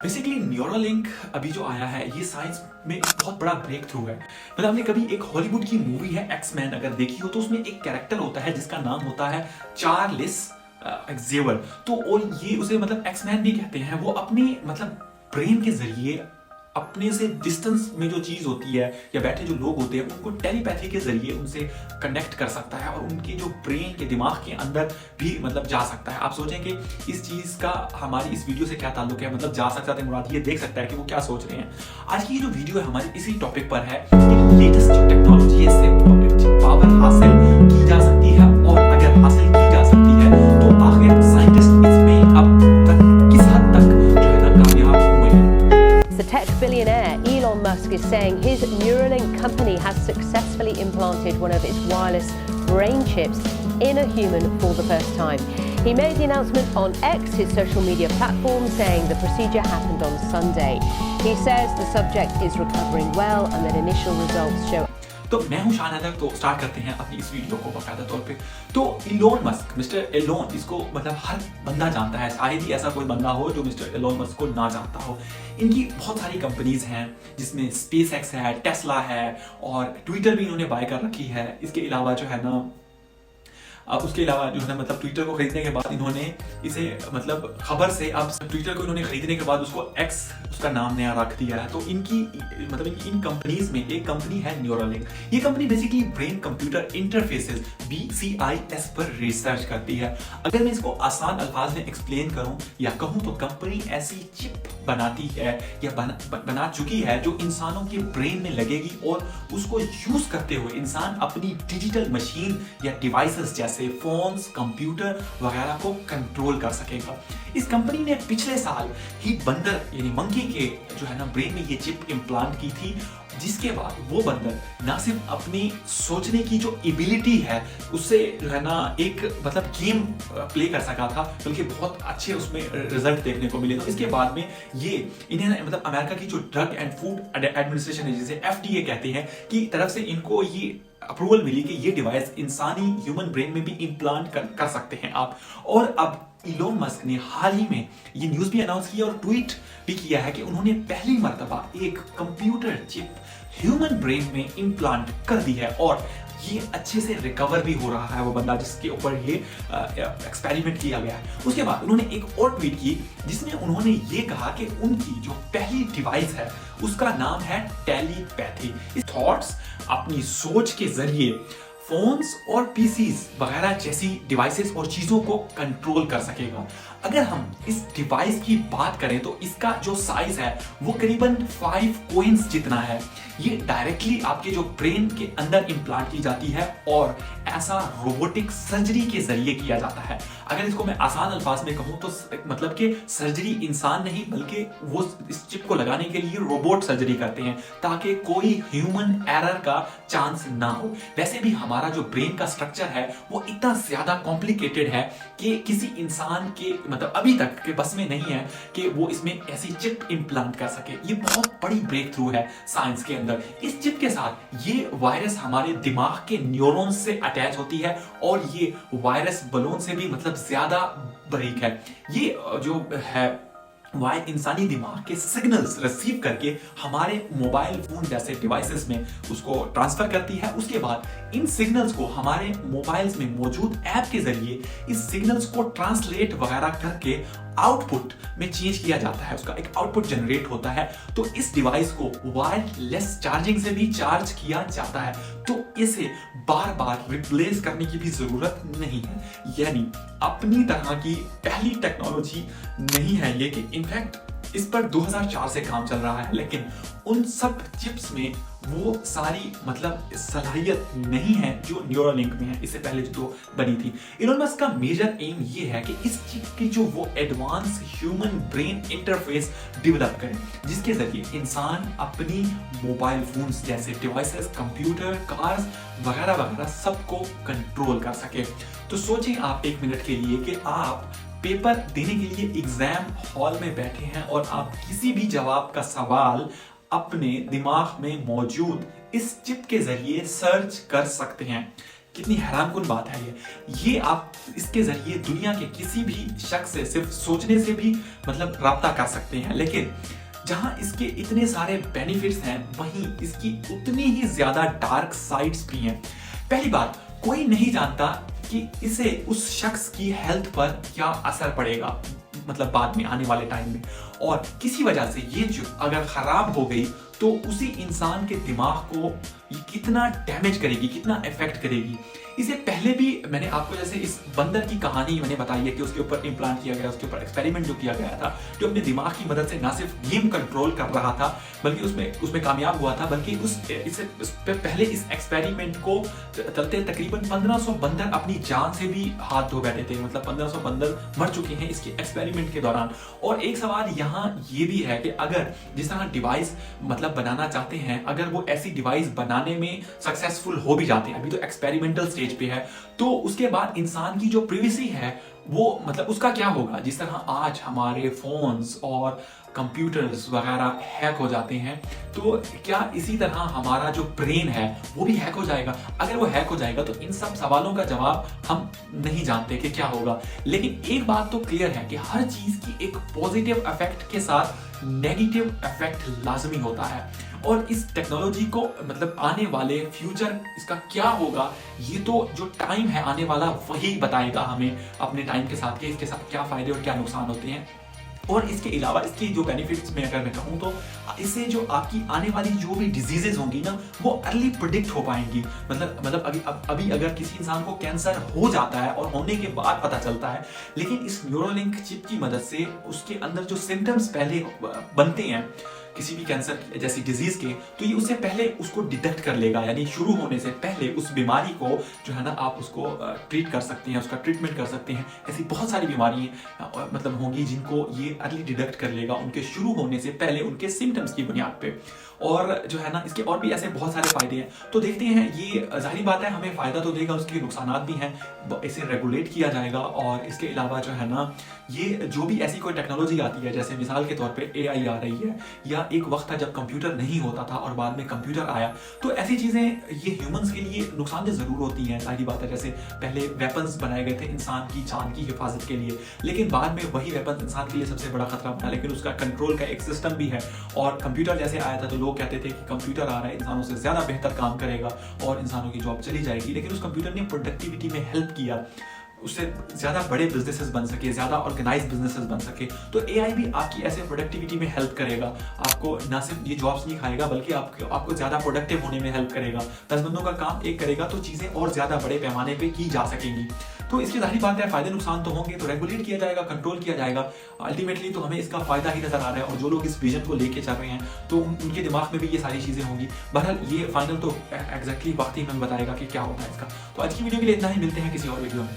Basically Neuralink अभी जो आया है ये साइंस में एक बहुत बड़ा ब्रेक थ्रू है। मतलब हमने कभी एक हॉलीवुड की मूवी है एक्स-मैन अगर देखी हो तो उसमें एक कैरेक्टर होता है जिसका नाम होता है चार्ल्स एक्जेवियर। तो और ये उसे मतलब एक्स-मैन भी कहते हैं। वो अपनी मतलब ब्रेन के जरिए अपने से डिस्टेंस में जो चीज होती है या बैठे जो लोग होते हैं उनको टेलीपैथी के जरिए उनसे कनेक्ट कर सकता है और उनके जो ब्रेन के दिमाग के अंदर भी मतलब जा सकता है। आप सोचें कि इस चीज का हमारी इस वीडियो से क्या ताल्लुक है, मतलब जा सकता है मुराद ये देख सकता है कि वो क्या सोच रहे हैं। आज की ये जो वीडियो है हमारी इसी टॉपिक पर है कि लेटेस्ट जो टेक्नोलॉजी है इससे पावर हासिल की जा सकती है और अगर हासिल की जा सकती है तो आखिर साइंटिस्ट इसमें अब तक किस हद तक जो है ना कामयाब हुए हैं। The tech billionaire Elon Musk is saying his Neuralink company has successfully implanted one of its wireless brain chips in a human for the first time. He made the announcement on X, his social media platform, saying the procedure happened on Sunday. He says the subject is recovering well and that initial results show. तो मैं हूं शान हैदर। तो start करते हैं अपनी इस video को बाकायदा तौर पे। तो इलोन मस्क, मिस्टर एलोन, इसको मतलब हर बंदा जानता है, शायद ही ऐसा कोई बंदा हो जो मिस्टर एलोन मस्क को ना जानता हो। इनकी बहुत सारी कंपनीज हैं जिसमें स्पेस एक्स है, टेस्ला है और ट्विटर भी इन्होंने बाय कर रखी है। इसके अलावा जो है ना उसके अलावा जो है ना मतलब ट्विटर को खरीदने के बाद इन्होंने इसे मतलब खबर से अब ट्विटर को इन्होंने खरीदने के बाद उसको एक्स उसका नाम नया रख दिया है। तो इनकी मतलब इन कंपनीज में एक कंपनी है न्यूरोलिंक। ये company basically brain computer interfaces BCIS पर रिसर्च करती है। अगर मैं इसको आसान अल्फाज में एक्सप्लेन करूं या कहूं तो कंपनी ऐसी चिप बनाती है या बना चुकी है जो इंसानों के ब्रेन में लगेगी और उसको यूज करते हुए इंसान अपनी डिजिटल मशीन या डिवाइसेस जैसे फोन्स, कंप्यूटर वगैरह को कंट्रोल कर सकेगा। इस कंपनी ने पिछले साल ही बंदर यानी मंकी के जो है ना ब्रेन में ये चिप इम्प्लांट की थी, जिसके बाद वो बंदर ना सिर्फ अपनी सोचने की जो एबिलिटी है उससे जो है ना एक मतलब गेम प्ले कर सका था, बल्कि बहुत अच्छे उसमें रिजल्ट देखने को मिले। तो इसके बाद में ये इन्हें मतलब अमेरिका की जो ड्रग एंड फूड एडमिनिस्ट्रेशन है जिसे FDA कहते हैं की तरफ से इनको ये अप्रूवल मिली कि ये डिवाइस इंसानी ह्यूमन ब्रेन में भी इम्प्लांट कर सकते हैं आप। और अब इलोन मस्क ने हाल ही में ये न्यूज भी अनाउंस किया और ट्वीट भी किया है कि उन्होंने पहली मर्तबा एक कंप्यूटर चिप ह्यूमन ब्रेन में इम्प्लांट कर दी है और ये अच्छे से रिकवर भी हो रहा है वो बंदा जिसके ऊपर ये एक्सपेरिमेंट किया गया है। उसके बाद उन्होंने एक और ट्वीट की जिसमें उन्होंने ये कहा कि उनकी जो पहली डिवाइस है उसका नाम है टेलीपैथी। इस थॉट्स अपनी सोच के जरिए फोन्स और पीसीज वगैरह जैसी डिवाइसेस और चीजों को कंट्रोल कर सकेगा। अगर हम इस डिवाइस की बात करें तो इसका जो साइज है वो करीबन 5 कोइंस जितना है। ये डायरेक्टली आपके जो ब्रेन के अंदर इम्प्लांट की जाती है और ऐसा रोबोटिक सर्जरी के जरिए किया जाता है। अगर इसको मैं आसान अल्फाज में कहूं तो मतलब कि सर्जरी इंसान नहीं बल्कि वो इस चिप को लगाने के लिए रोबोट सर्जरी करते हैं ताकि कोई ह्यूमन एरर का चांस ना हो। वैसे भी हमारा जो ब्रेन का स्ट्रक्चर है वो इतना ज्यादा कॉम्प्लिकेटेड है कि किसी इंसान के मतलब अभी तक के बस में नहीं है कि वो इसमें ऐसी चिप इम्प्लांट कर सके। ये बहुत बड़ी ब्रेक थ्रू है साइंस के अंदर। इस चिप के साथ ये वायरस हमारे दिमाग के न्यूरॉन्स से अटैच होती है और ये वायरस बलून से भी मतलब ज्यादा बारीक है। ये जो है वायर इंसानी दिमाग के सिग्नल्स रिसीव करके हमारे मोबाइल फोन जैसे डिवाइसेस में उसको ट्रांसफर करती है। उसके बाद इन सिग्नल्स को हमारे मोबाइल्स में मौजूद ऐप के जरिए इस सिग्नल्स को ट्रांसलेट वगैरह करके आउटपुट में चेंज किया जाता है, उसका एक आउटपुट जनरेट होता है। तो इस डिवाइस को वायरलेस चार्जिंग से भी चार्ज किया जाता है, तो इसे बार बार रिप्लेस करने की भी जरूरत नहीं है। यानी अपनी तरह की पहली टेक्नोलॉजी नहीं है ये कि इनफैक्ट इस पर 2004 से काम चल रहा है, लेकिन उन सब चिप्स में वो सारी मतलब सलाहियत नहीं है जो न्यूरोलिंक में है, इससे पहले जो बनी थी। इलोन मस्क का मेजर एम ये है कि इस चिप की जो वो advance human brain interface develop करें जिसके जरिए इंसान अपनी मोबाइल फोन्स जैसे डिवाइसेस, कंप्यूटर, कार्स वगैरह वगैरह सबको कंट्रोल कर सके। तो सोचें आप एक मिनट के लिए कि आप पेपर देने के लिए एग्जाम हॉल में बैठे हैं और आप किसी भी जवाब का सवाल अपने दिमाग में मौजूद इस चिप के जरिए सर्च कर सकते हैं। कितनी हैरानकुन बात है ये आप इसके जरिए दुनिया के किसी भी शख्स से सिर्फ सोचने से भी मतलब राब्ता कर सकते हैं। लेकिन जहां इसके इतने सारे बेनिफिट्स हैं वहीं इसकी उतनी ही ज्यादा डार्क साइड्स भी हैं। पहली बात, कोई नहीं जानता कि इसे उस शख्स की हेल्थ पर क्या असर पड़ेगा मतलब बाद में आने वाले टाइम में, और किसी वजह से ये जो अगर खराब हो गई तो उसी इंसान के दिमाग को ये कितना डैमेज करेगी, कितना इफेक्ट करेगी। इसे पहले भी मैंने आपको जैसे इस बंदर की कहानी मैंने बताई है कि उसके ऊपर इम्प्लांट किया गया, उसके ऊपर एक्सपेरिमेंट जो किया गया था, जो अपने दिमाग की मदद से ना सिर्फ गेम कंट्रोल कर रहा था बल्कि उसमें कामयाब हुआ था, बल्कि इससे पहले इस एक्सपेरिमेंट को चलते तकरीबन 1500 बंदर अपनी जान से भी हाथ धो बैठे थे। मतलब 1500 बंदर मर चुके हैं इसके एक्सपेरिमेंट के दौरान। और एक सवाल यहाँ ये भी है कि अगर जिस तरह डिवाइस मतलब बनाना चाहते हैं, अगर वो ऐसी डिवाइस बनाने में सक्सेसफुल हो भी जाते हैं, अभी तो एक्सपेरिमेंटल स्टेज पे है, तो उसके बाद इंसान की जो प्रिवेसी है वो मतलब उसका क्या होगा। जिस तरह आज हमारे फोन्स और कंप्यूटर्स वगैरह हैक हो जाते हैं, तो क्या इसी तरह हमारा जो ब्रेन है वो भी हैक हो जाएगा। अगर वो हैक हो जाएगा तो इन सब सवालों का जवाब हम नहीं जानते कि क्या होगा। लेकिन एक बात तो क्लियर है कि हर चीज की एक पॉजिटिव इफेक्ट के साथ नेगेटिव इफेक्ट लाजमी होता है, और इस टेक्नोलॉजी को मतलब आने वाले फ्यूचर इसका क्या होगा ये तो जो टाइम है आने वाला वही बताएगा हमें अपने टाइम के साथ कि इसके साथ क्या फायदे और क्या नुकसान होते हैं। और इसके अलावा इसकी जो बेनिफिट्स में अगर मैं कहूँ तो इससे जो आपकी आने वाली जो भी डिजीजेज होंगी ना वो अर्ली प्रिडिक्ट हो पाएंगी। मतलब अभी अगर किसी इंसान को कैंसर हो जाता है और होने के बाद पता चलता है, लेकिन इस न्यूरोलिंक चिप की मदद से उसके अंदर जो सिम्टम्स पहले बनते हैं किसी भी कैंसर जैसी डिजीज के, तो ये उससे पहले उसको डिटेक्ट कर लेगा, यानी शुरू होने से पहले उस बीमारी को जो है ना आप उसको ट्रीट कर सकते हैं, उसका ट्रीटमेंट कर सकते हैं। ऐसी बहुत सारी बीमारियां मतलब होंगी जिनको ये अर्ली डिटेक्ट कर लेगा उनके शुरू होने से पहले उनके सिम्टम्स की बुनियाद पे। और जो है ना इसके और भी ऐसे बहुत सारे फायदे हैं। तो देखते हैं, ये जाहिर बात है हमें फायदा तो देगा, उसके नुकसान भी हैं। इसे रेगुलेट किया जाएगा, और इसके अलावा जो है ना ये जो भी ऐसी कोई टेक्नोलॉजी आती है, जैसे मिसाल के तौर पे AI आ रही है, या एक वक्त था जब कंप्यूटर नहीं होता था और बाद में कंप्यूटर आया, तो ऐसी चीजें ये ह्यूमंस के लिए नुकसानदेह जरूर होती हैं, जाहिर बात है। जैसे पहले वेपन्स बनाए गए थे इंसान की जान की हिफाजत के लिए, लेकिन बाद में वही वेपन इंसान के लिए सबसे बड़ा खतरा बना, लेकिन उसका कंट्रोल का एक सिस्टम भी है। और कंप्यूटर जैसे आया था तो लोग कहते थे कि कंप्यूटर आ रहा है इंसानों से ज्यादा बेहतर काम करेगा और इंसानों की जॉब चली जाएगी, लेकिन उस कंप्यूटर ने प्रोडक्टिविटी में हेल्प किया, उससे ज्यादा बड़े बिजनेसेस बन सके, ज्यादा ऑर्गेनाइज बिजनेसेस बन सके। तो AI भी आपकी ऐसे प्रोडक्टिविटी में हेल्प करेगा, आपको ना सिर्फ ये जॉब्स नहीं खाएगा बल्कि आपको ज्यादा प्रोडक्टिव होने में हेल्प करेगा। 10 बंदों का काम एक करेगा तो चीजें और ज्यादा बड़े पैमाने पे की जा सकेंगी। तो इसकी जाहिर बात है फायदे नुकसान तो होंगे, तो रेगुलेट किया जाएगा, कंट्रोल किया जाएगा। अल्टीमेटली तो हमें इसका फायदा ही नजर आ रहा है, और जो लोग इस विजन को लेके चल रहे हैं तो उनके दिमाग में भी ये सारी चीजें होंगी। बहरहाल ये फाइनल तो एग्जैक्टली वक्त ही हमें बताएगा कि क्या होता है इसका। तो आज की वीडियो के लिए इतना ही, मिलते हैं किसी और वीडियो में।